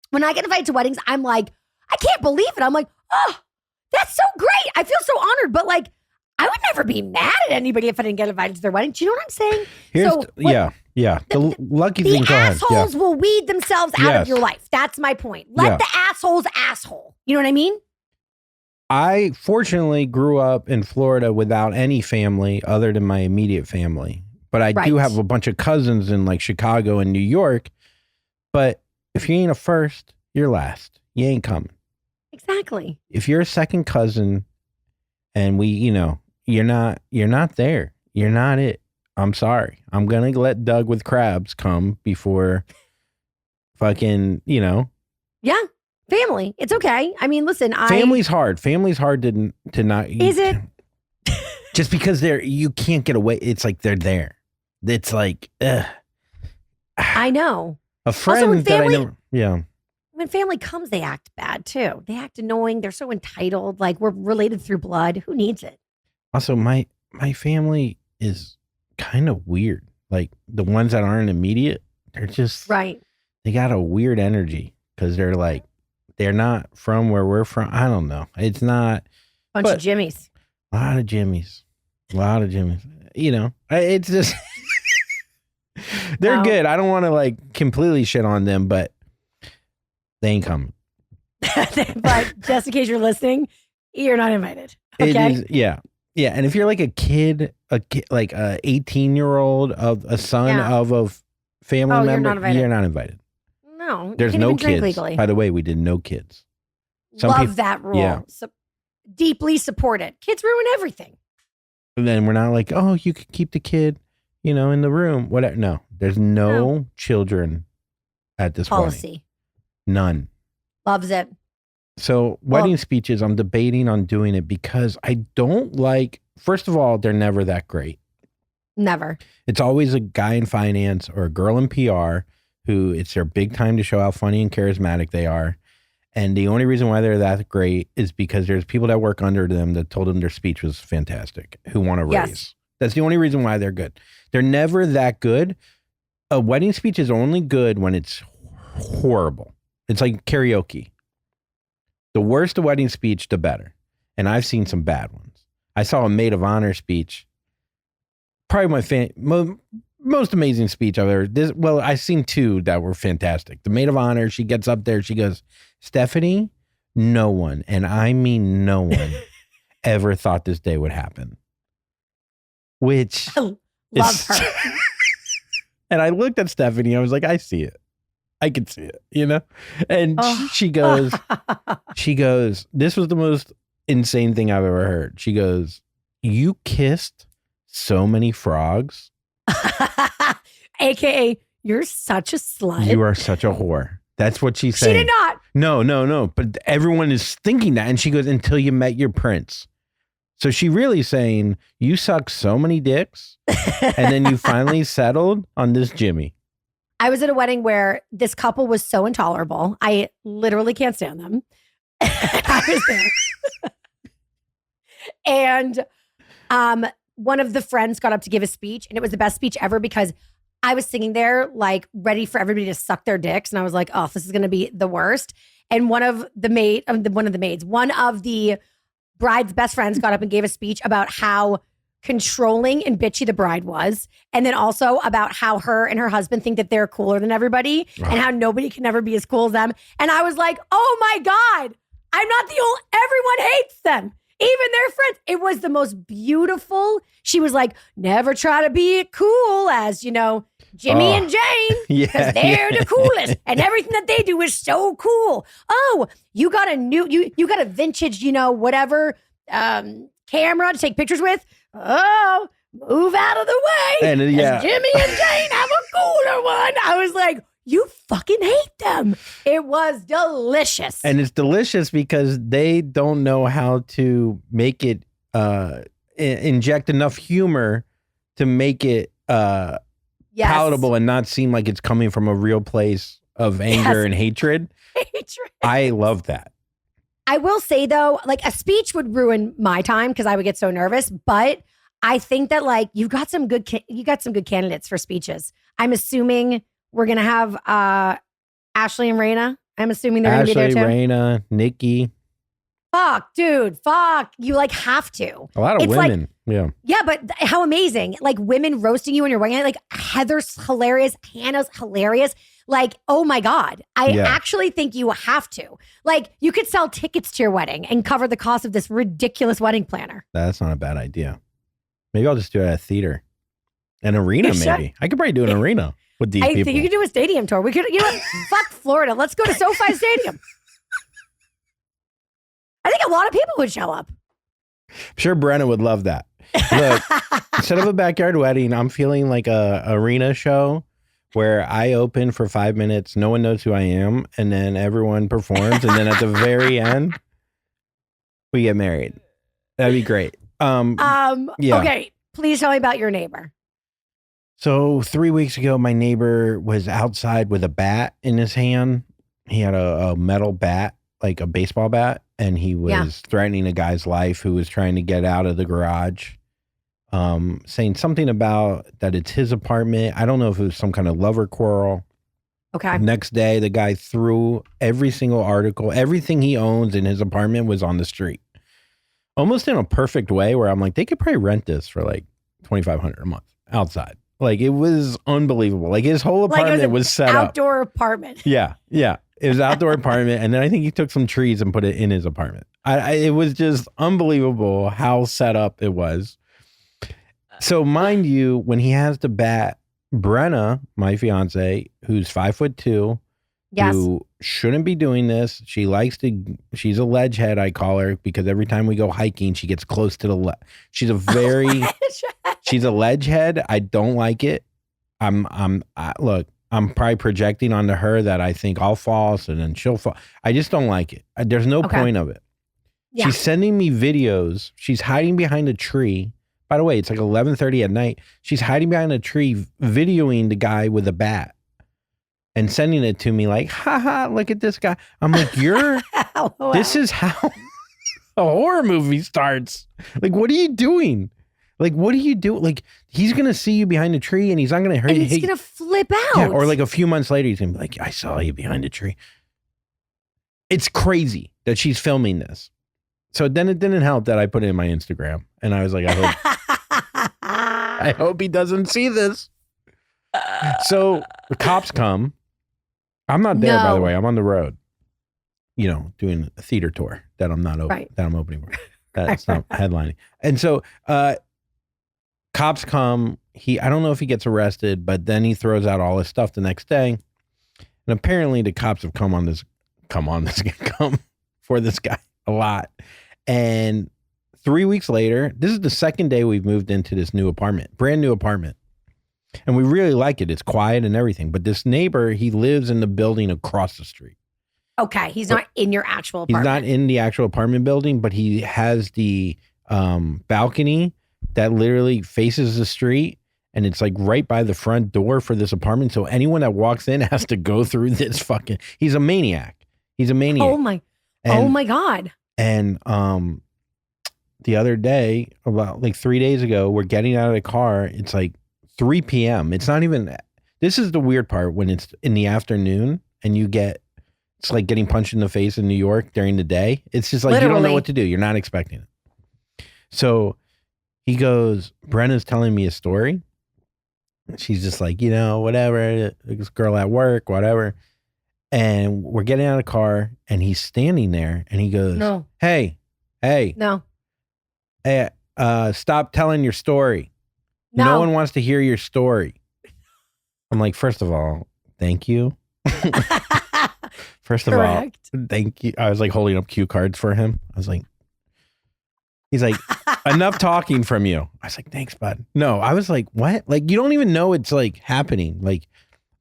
When I get invited to weddings, I'm like, I can't believe it. I'm like, oh, that's so great. I feel so honored. But like, I would never be mad at anybody if I didn't get invited to their wedding. Do you know what I'm saying? Yeah. The lucky thing. The assholes will weed themselves out of your life. That's my point. Let the assholes asshole. You know what I mean? I fortunately grew up in Florida without any family other than my immediate family. But I do have a bunch of cousins in like Chicago and New York. But if you ain't a first, you're last. You ain't coming. Exactly. If you're a second cousin and you're not there. You're not it. I'm sorry. I'm going to let Doug with crabs come before fucking, Yeah. Family. It's okay. I mean, listen, Family's hard. Family's hard to not. Is it? Just because you can't get away. It's like they're there. It's like, ugh. I know. A friend also, that I never, when family comes, they act bad too. They act annoying. They're so entitled. Like we're related through blood. Who needs it? Also, my family is kind of weird. Like the ones that aren't immediate, they're just right. They got a weird energy because they're not from where we're from. I don't know. It's not bunch of Jimmies. A lot of Jimmies. You know, it's just they're good. I don't want to like completely shit on them, but they ain't coming. But just in case you're listening, you're not invited. Okay. Yeah. And if you're like a kid like a 18-year-old of a son of a family member, you're not invited. No, there's no kids. Legally. By the way, we did no kids. Love that rule. Yeah. Deeply support it. Kids ruin everything. And then we're not like, oh, you could keep the kid, you know, in the room. Whatever. No, there's no children at this policy. Wedding. None. Loves it. So wedding speeches, I'm debating on doing it because I don't like, first of all, they're never that great. Never. It's always a guy in finance or a girl in PR who it's their big time to show how funny and charismatic they are. And the only reason why they're that great is because there's people that work under them that told them their speech was fantastic, who want to raise. Yes. That's the only reason why they're good. They're never that good. A wedding speech is only good when it's horrible. It's like karaoke. The worse the wedding speech, the better. And I've seen some bad ones. I saw a maid of honor speech. Probably my most amazing speech I've ever. I've seen two that were fantastic. The maid of honor, she gets up there, she goes, Stephanie, no one, and I mean no one, ever thought this day would happen. Which I love her. And I looked at Stephanie, I was like, I see it. I can see it, you know? And she goes, this was the most insane thing I've ever heard. She goes, you kissed so many frogs. AKA, you're such a slut. You are such a whore. That's what she's saying. She did not. No. But everyone is thinking that. And she goes, until you met your prince. So she really saying, you sucked so many dicks. And then you finally settled on this Jimmy. I was at a wedding where this couple was so intolerable. I literally can't stand them. I was there. And one of the friends got up to give a speech, and it was the best speech ever because I was sitting there like ready for everybody to suck their dicks. And I was like, oh, this is going to be the worst. And one of the bride's best friends got up and gave a speech about how controlling and bitchy the bride was. And then also about how her and her husband think that they're cooler than everybody and how nobody can ever be as cool as them. And I was like, oh my God, I'm not the only, everyone hates them. Even their friends. It was the most beautiful. She was like, never try to be cool as, you know, Jimmy and Jane. Because they're the coolest. And everything that they do is so cool. Oh, you got you got a vintage, you know, whatever camera to take pictures with. Oh, move out of the way. And Jimmy and Jane have a cooler one. I was like, you fucking hate them. It was delicious. And it's delicious because they don't know how to make it, inject enough humor to make it palatable and not seem like it's coming from a real place of anger and hatred. I love that. I will say though, like a speech would ruin my time because I would get so nervous, but I think that like you got some good candidates for speeches. I'm assuming we're going to have Ashley and Raina. I'm assuming they're going to be there too. Ashley, Raina, Nikki. Fuck, dude. Fuck. You like have to. A lot of women. Like, yeah, but how amazing. Like women roasting you when you're wedding. Like Heather's hilarious. Hannah's hilarious. Like, oh my God. I actually think you have to. Like you could sell tickets to your wedding and cover the cost of this ridiculous wedding planner. That's not a bad idea. Maybe I'll just do it at a theater. An arena, maybe. I could probably do an arena. With these people. Think you could do a stadium tour. We could, you know what? Fuck Florida. Let's go to SoFi Stadium. I think a lot of people would show up. I'm sure Brenna would love that. Look, instead of a backyard wedding, I'm feeling like a arena show where I open for 5 minutes, no one knows who I am, and then everyone performs, and then at the very end, we get married. That'd be great. Okay, please tell me about your neighbor. So 3 weeks ago, my neighbor was outside with a bat in his hand. he had a metal bat, like a baseball bat, and he was threatening a guy's life who was trying to get out of the garage, saying something about that it's his apartment. I don't know if it was some kind of lover quarrel. Okay. Next day, the guy threw every single article, everything he owns in his apartment was on the street. Almost in a perfect way where I'm like, they could probably rent this for like $2,500 a month outside. Like, it was unbelievable. Like, his whole apartment was set up. Outdoor apartment. Yeah. It was outdoor apartment. And then I think he took some trees and put it in his apartment. It was just unbelievable how set up it was. So mind you, when he has to bat, Brenna, my fiance, who's 5'2", who shouldn't be doing this. She's a ledge head, I call her, because every time we go hiking, she gets close to the ledge. She's a ledge head. I don't like it. Look, I'm probably projecting onto her that I think I'll fall, so then she'll fall. I just don't like it. There's no point of it. Yeah. She's sending me videos. She's hiding behind a tree. By the way, it's like 11:30 at night. She's hiding behind a tree, videoing the guy with a bat and sending it to me like, haha, look at this guy. I'm like, this is how a horror movie starts. Like, what are you doing? Like, what do you do? Like, he's going to see you behind a tree and he's not going to hurt you. He's going to flip out. Yeah, or like a few months later, he's going to be like, I saw you behind a tree. It's crazy that she's filming this. So then it didn't help that I put it in my Instagram. And I was like, I hope he doesn't see this. So the cops come. I'm not there, by the way. I'm on the road, doing a theater tour that I'm not open, that I'm opening for. That's not headlining. And so cops come. I don't know if he gets arrested, but then he throws out all his stuff the next day. And apparently the cops have come for this guy a lot. And 3 weeks later, this is the second day we've moved into this new apartment, brand new apartment. And we really like it. It's quiet and everything. But this neighbor, he lives in the building across the street. Okay. He's not in your actual apartment. He's not in the actual apartment building, but he has the balcony that literally faces the street. And it's like right by the front door for this apartment. So anyone that walks in has to go through this he's a maniac. Oh my God. And the other day, about like 3 days ago, we're getting out of the car. It's like 3 p.m. It's not even, this is the weird part when it's in the afternoon and it's like getting punched in the face in New York during the day. It's just like, literally, you don't know what to do. You're not expecting it. So he goes, Brenna's telling me a story. She's just like, whatever, this girl at work, whatever. And we're getting out of the car and he's standing there and he goes, no. Hey, no. Hey, stop telling your story. No one wants to hear your story. I'm like, first of all, thank you. First of all, thank you. I was like holding up cue cards for him. I was like, he's like, enough talking from you. I was like, thanks, bud. No, I was like, what? Like, you don't even know it's like happening. Like,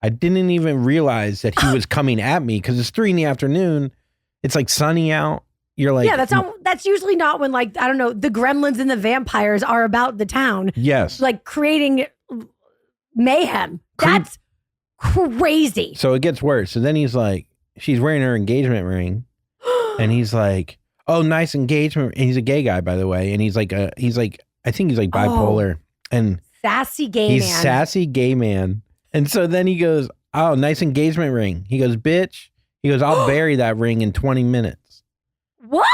I didn't even realize that he was coming at me because it's 3 p.m. It's like sunny out. You're like, yeah, that's usually not when, like, I don't know, the gremlins and the vampires are about the town. Yes. Like creating mayhem. That's crazy. So it gets worse. So then he's like, she's wearing her engagement ring and he's like, oh, nice engagement. And he's a gay guy, by the way. And I think he's like bipolar and sassy gay man. He's sassy gay man. And so then he goes, oh, nice engagement ring. He goes, bitch. He goes, I'll bury that ring in 20 minutes. What?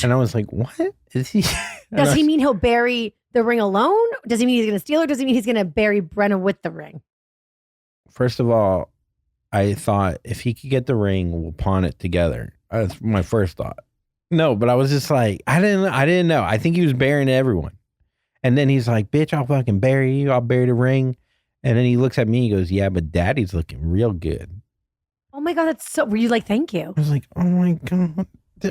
And I was like, what is he? Does he mean he'll bury the ring alone? Does he mean he's going to steal it? Or does he mean he's going to bury Brenna with the ring? First of all, I thought if he could get the ring, we'll pawn it together. That's my first thought. No, but I was just like, I didn't know. I think he was burying everyone. And then he's like, bitch, I'll fucking bury you. I'll bury the ring. And then he looks at me, he goes, yeah, but daddy's looking real good. Oh my God, that's so, were you like, thank you? I was like, oh my God.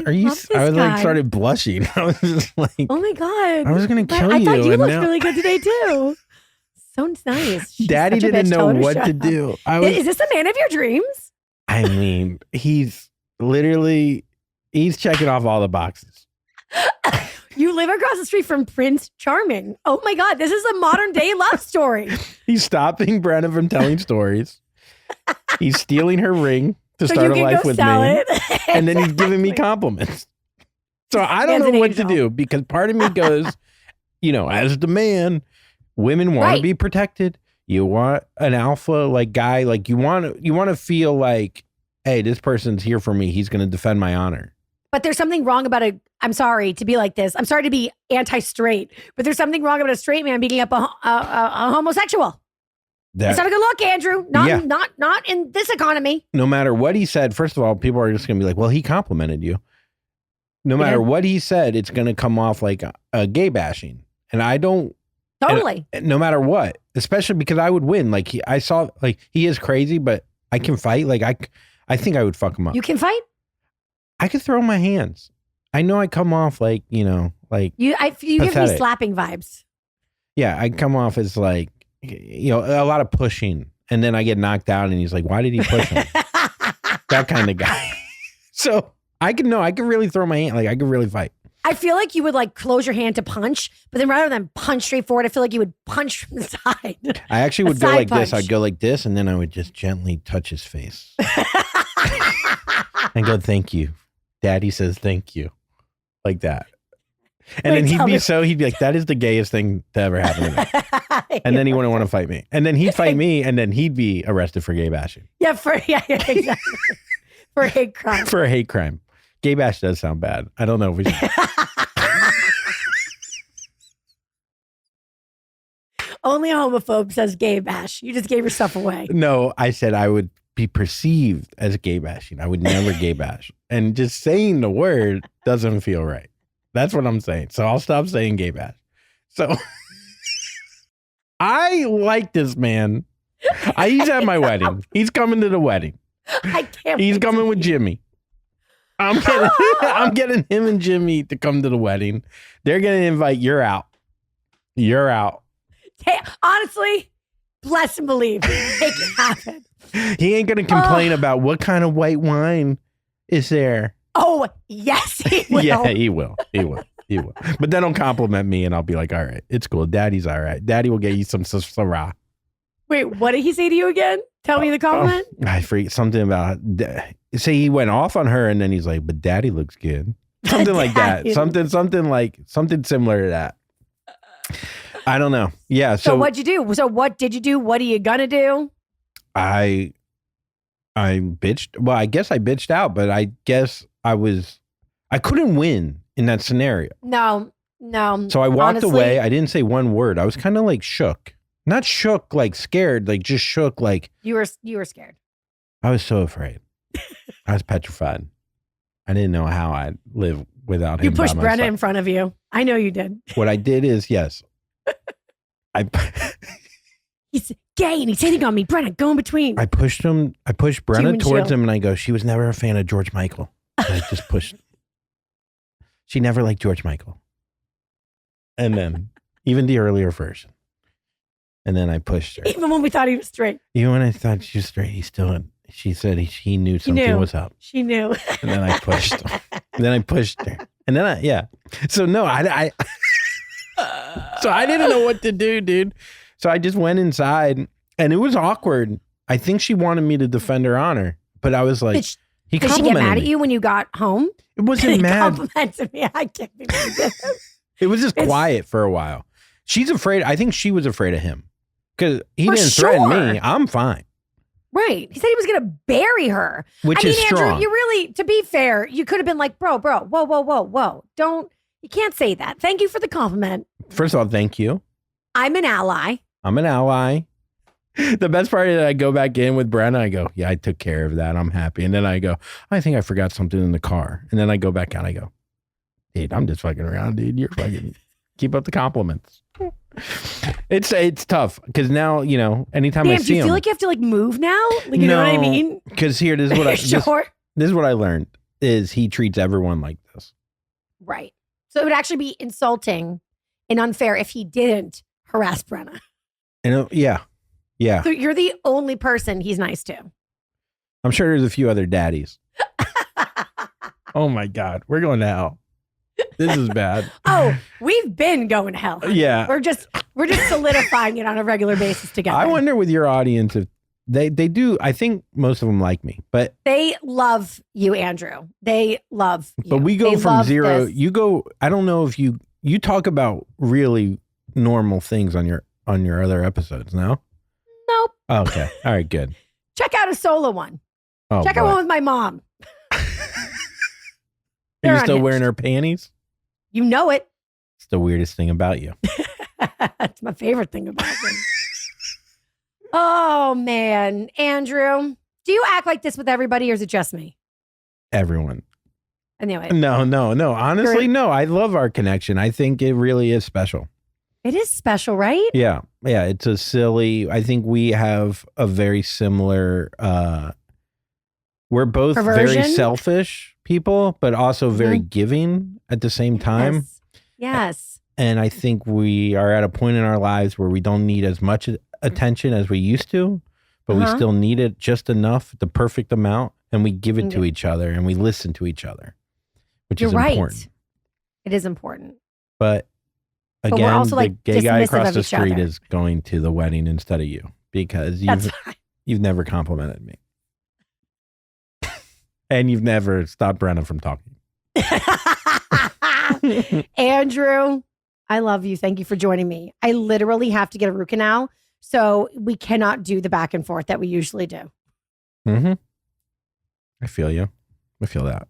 Are you? I was like, started blushing. I was just like, oh my God. I was going to kill you. I thought you looked really good today too. So nice. Daddy didn't know what to do. Is this the man of your dreams? I mean, he's checking off all the boxes. You live across the street from Prince Charming. Oh my God, this is a modern day love story. He's stopping Brenna from telling stories. He's stealing her ring to start a life with me. And then he's giving me compliments. So I don't know what to do because part of me goes, as the man, women want to be protected. You want an alpha like guy, like you want to feel like, hey, this person's here for me. He's going to defend my honor. But there's something wrong about I'm sorry to be like this. I'm sorry to be anti-straight, but there's something wrong about a straight man beating up a homosexual. It's not a good look, Andrew. Not in this economy. No matter what he said, first of all, people are just going to be like, well, he complimented you. No matter what he said, it's going to come off like a gay bashing. And I don't. Totally. No matter what, especially because I would win. Like he is crazy, but I can fight. Like I think I would fuck him up. You can fight? I could throw my hands. I know I come off like, like you give me slapping vibes. Yeah, I come off as like, a lot of pushing. And then I get knocked out and he's like, why did he push him? That kind of guy. So I can really throw my hand. Like I could really fight. I feel like you would like close your hand to punch, but then rather than punch straight forward, I feel like you would punch from the side. I actually would go like this. I'd go like this, and then I would just gently touch his face and go, thank you. Daddy says thank you. Like that. And then he'd be like, that is the gayest thing to ever happen to me. And then he wouldn't want to fight me. And then he'd fight me, and then he'd be arrested for gay bashing. Yeah, exactly. For a hate crime. For a hate crime. Gay bash does sound bad. I don't know if we should. Only a homophobe says gay bash. You just gave yourself away. No, I said I would be perceived as gay bashing. I would never gay bash. And just saying the word doesn't feel right. That's what I'm saying. So I'll stop saying gay bash. So I like this man. He's at my wedding. He's coming to the wedding. I can't. He's coming with Jimmy. I'm getting him and Jimmy to come to the wedding. They're going to invite. You're out. You're out. Hey, honestly, bless and believe. Make it happen. He ain't going to complain about what kind of white wine is there. Oh, yes, he will. Yeah, he will. He will. He will. But then he'll compliment me and I'll be like, all right, it's cool. Daddy's all right. Daddy will get you some Syrah. Wait, what did he say to you again? Tell me the compliment. I forget something about, say he went off on her and then he's like, but Daddy looks good. Something like that. Something similar to that. I don't know. Yeah. So what'd you do? So what did you do? What are you gonna do? I bitched. Well, I guess I bitched out, but I guess I couldn't win in that scenario. No. So I walked away. I didn't say one word. I was kind of like shook. Not shook, like scared, like just shook, like you were scared. I was so afraid. I was petrified. I didn't know how I'd live without him. You pushed Brenna in front of you. I know you did. What I did is, yes. He's gay and he's hitting on me. Brenna, go in between. I pushed Brenna towards him and I go, she was never a fan of George Michael. And I just pushed. She never liked George Michael. And then, even the earlier version. And then I pushed her. Even when we thought he was straight. Even when I thought she was straight, she said he knew something was up. She knew. And then I pushed him. And then I pushed her. And then So no, so I didn't know what to do, dude. So I just went inside and it was awkward. I think she wanted me to defend her honor. But I was like, he complimented me. Did she get mad at you when you got home? It wasn't mad. Complimented me. I can't believe this. It was just quiet for a while. She's afraid. I think she was afraid of him. Because he didn't threaten me. I'm fine. Right. He said he was going to bury her. Which is strong. Andrew, you really, to be fair, you could have been like, bro, whoa. You can't say that. Thank you for the compliment. First of all, thank you. I'm an ally. The best part is that I go back in with Brenna. I go, yeah, I took care of that. I'm happy. And then I go, I think I forgot something in the car. And then I go back out. I go, dude, I'm just fucking around, dude. You're fucking, keep up the compliments. It's tough because now, anytime I see him. Do you feel like you have to move now? Like, you know what I mean? Because here, this is what this is what I learned is he treats everyone like this. Right. So it would actually be insulting and unfair if he didn't harass Brenna. And yeah. So you're the only person he's nice to. I'm sure there's a few other daddies. Oh my God, we're going to hell. This is bad. Oh, we've been going to hell. Yeah. We're just solidifying it on a regular basis together. I wonder with your audience if They do. I think most of them like me, but they love you, Andrew. They love you. But we go from zero. This. You go. I don't know if you talk about really normal things on your other episodes. No. Nope. Oh, okay. All right. Good. Check out a solo one. Oh, check out one with my mom. Are you still wearing her panties? You know it. It's the weirdest thing about you. That's my favorite thing about them. Oh, man. Andrew, do you act like this with everybody or is it just me? Everyone. Anyway. No. Honestly, no. I love our connection. I think it really is special. It is special, right? Yeah. It's a silly, I think we have a very similar, we're both perversion? Very selfish people, but also very giving at the same time. Yes. And I think we are at a point in our lives where we don't need as much attention as we used to, but we still need it just enough, the perfect amount, and we give it to each other and we listen to each other, which is important. It is important. But again, we're also, the gay guy across the street is going to the wedding instead of you because you've never complimented me. And you've never stopped Brenna from talking. Andrew, I love you. Thank you for joining me. I literally have to get a root canal, so we cannot do the back and forth that we usually do. Mm-hmm. I feel you. I feel that.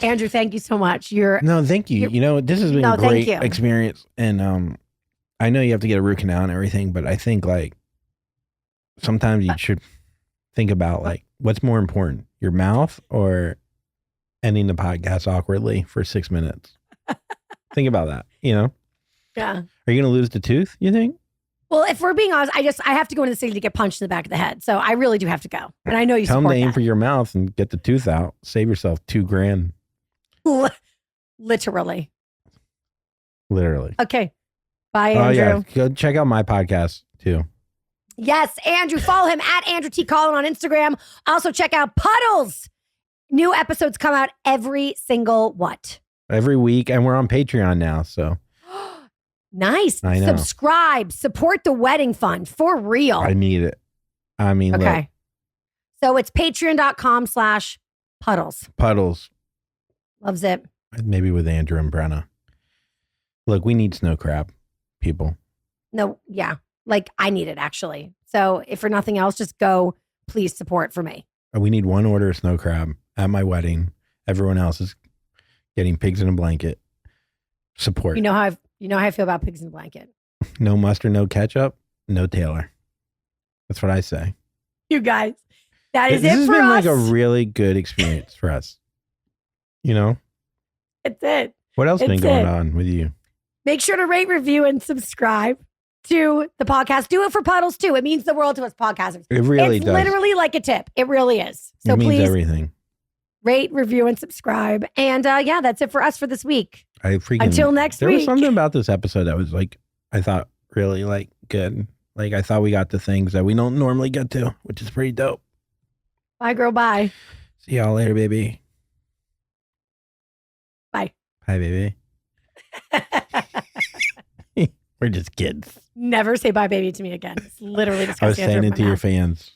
Andrew, thank you so much. No, thank you. You know, this has been a great experience. And I know you have to get a root canal and everything, but I think like sometimes you should think about like what's more important, your mouth or ending the podcast awkwardly for 6 minutes. Think about that, you know? Yeah. Are you going to lose the tooth, you think? Well, if we're being honest, I have to go into the city to get punched in the back of the head. So I really do have to go. And I know you tell them to aim that. for your mouth and get the tooth out. Save yourself $2,000. Literally. Okay. Bye, Andrew. Oh, yeah. Go check out my podcast too. Yes, Andrew. Follow him at Andrew T. Collin on Instagram. Also check out Puddles. New episodes come out every single every week. And we're on Patreon now. So nice. I know. Subscribe. Support the wedding fund for real. I need it. I mean, okay. Look. So it's patreon.com/puddles. Puddles. Loves it. Maybe with Andrew and Brenna. Look, we need snow crab, people. No, yeah. Like I need it actually. So if for nothing else, just go please support for me. We need one order of snow crab at my wedding. Everyone else is getting pigs in a blanket. Support. You know how I feel about pigs in a blanket. No mustard, no ketchup, no Taylor. That's what I say. You guys, that is this it has for been us. Like a really good experience for us. You know? It's it. What else has been going on with you? Make sure to rate, review, and subscribe to the podcast. Do it for Puddles too. It means the world to us podcasters. It really does. It's literally like a tip. It really is. So it means please everything. Rate, review, and subscribe. And yeah, that's it for us for this week. Until next week. There was something about this episode that was like, I thought really like good. Like I thought we got the things that we don't normally get to, which is pretty dope. Bye, girl. Bye. See y'all later, baby. Bye. Hi, baby. We're just kids. Never say bye, baby, to me again. It's literally disgusting. I was saying it to your fans.